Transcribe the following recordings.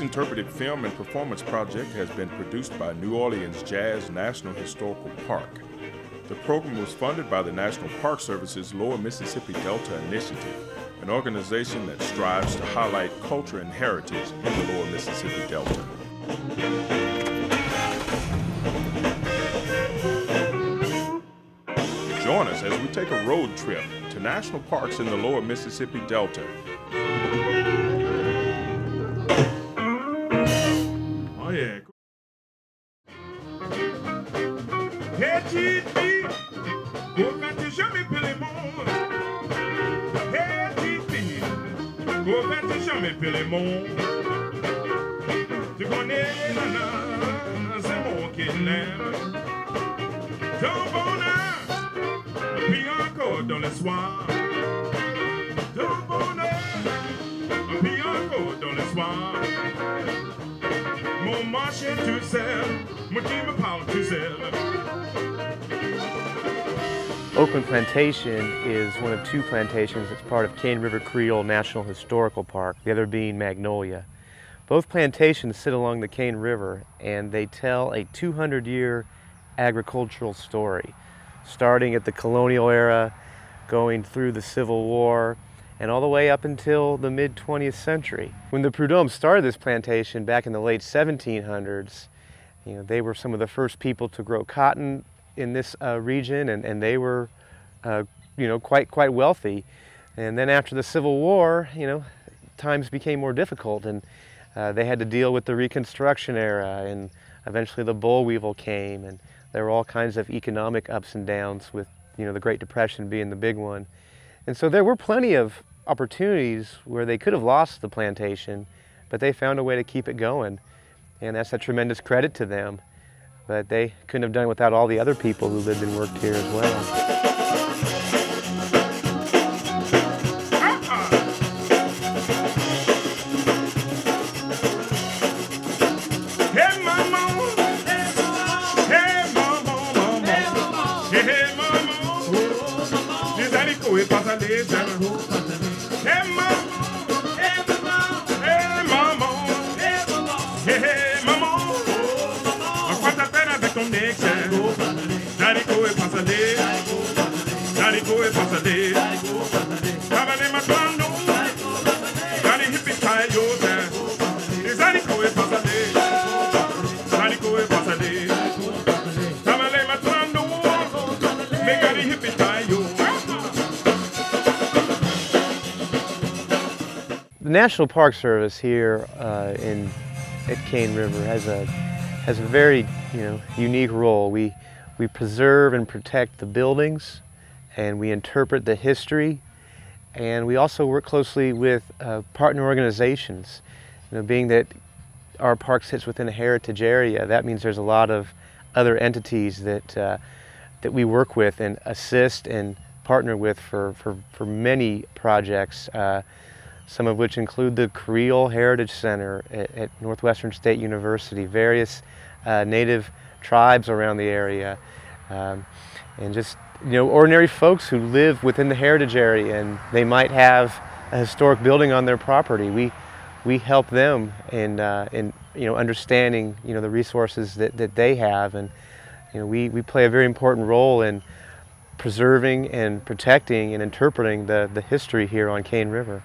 This interpretive film and performance project has been produced by New Orleans Jazz National Historical Park. The program was funded by the National Park Service's Lower Mississippi Delta Initiative, an organization that strives to highlight culture and heritage in the Lower Mississippi Delta. Join us as we take a road trip to national parks in the Lower Mississippi Delta. Oh yeah. Hey, Titi, go faire tes jamais les mondes. Hey, Titi, go faire tes jamais les mondes. Tu connais, nana, c'est moi qui l'aime. Ton bonheur, puis encore dans le soir. Ton bonheur, puis encore dans le soir. Mon marché tout seul, mon qui me parle tout seul. Oakland Plantation is one of two plantations that's part of Cane River Creole National Historical Park, the other being Magnolia. Both plantations sit along the Cane River and they tell a 200-year agricultural story, starting at the colonial era, going through the Civil War, and all the way up until the mid-20th century. When the Prud'hommes started this plantation back in the late 1700s, they were some of the first people to grow cotton in this region, and they were, quite wealthy. And then after the Civil War, times became more difficult, and they had to deal with the Reconstruction era, and eventually the boll weevil came, and there were all kinds of economic ups and downs, with the Great Depression being the big one. And so there were plenty of opportunities where they could have lost the plantation, but they found a way to keep it going, and that's a tremendous credit to them. But they couldn't have done it without all the other people who lived and worked here as well. The National Park Service here at Cane River has a very unique role. We preserve and protect the buildings, and we interpret the history, and we also work closely with partner organizations. Being that our park sits within a heritage area, that means there's a lot of other entities that we work with and assist and partner with for many projects. Some of which include the Creole Heritage Center at Northwestern State University, various native tribes around the area, and just ordinary folks who live within the heritage area, and they might have a historic building on their property. We help them in understanding the resources that they have, and we play a very important role in preserving and protecting and interpreting the history here on Cane River.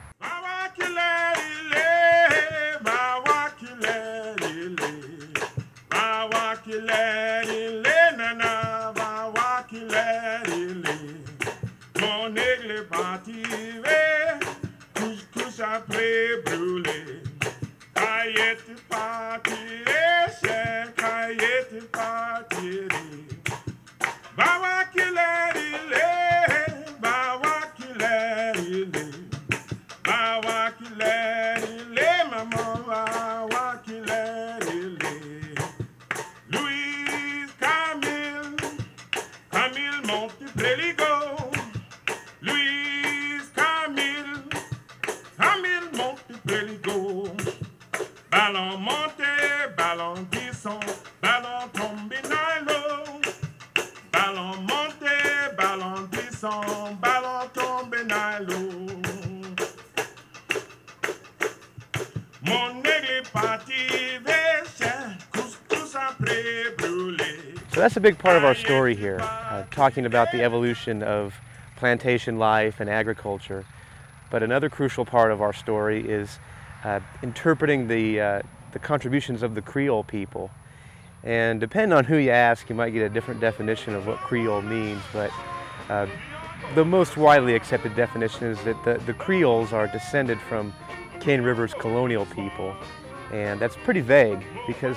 Ballon monté, ballon descend, ballon tombé dans l'eau. Ballon monté, ballon descend, ballon tombé dans l'eau. Mon aigle est parti So that's a big part of our story here, talking about the evolution of plantation life and agriculture. But another crucial part of our story is interpreting the contributions of the Creole people. And depending on who you ask, you might get a different definition of what Creole means, but the most widely accepted definition is that the Creoles are descended from Cane River's colonial people. And that's pretty vague because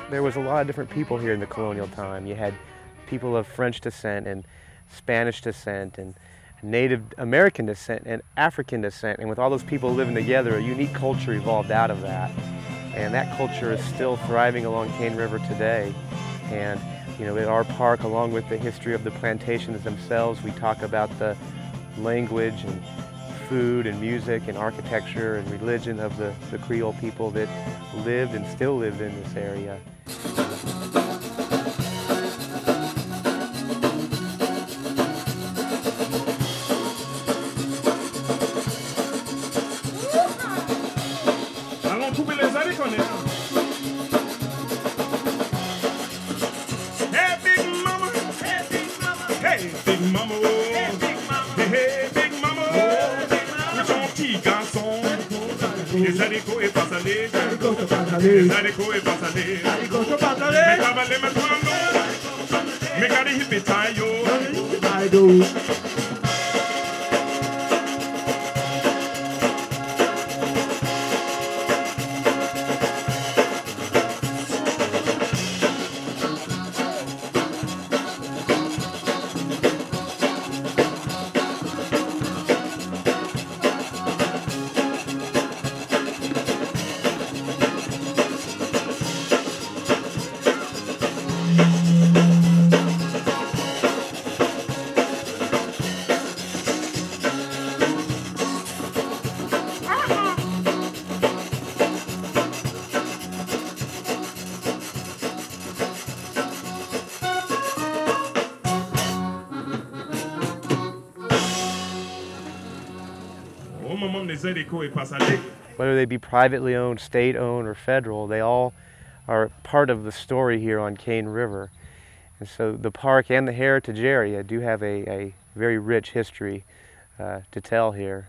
there was a lot of different people here in the colonial time. You had people of French descent and Spanish descent and Native American descent and African descent, and with all those people living together, a unique culture evolved out of that. And that culture is still thriving along Cane River today. And you know, in our park, along with the history of the plantations themselves, we talk about the language and food and music and architecture and religion of the Creole people that lived and still live in this area. Les haricots et pas salés, les haricots et pas salés, mais cavaliers maintenant, mais gardez hippie taille. Whether they be privately owned, state-owned, or federal, they all are part of the story here on Cane River. And so the park and the heritage area do have a very rich history to tell here.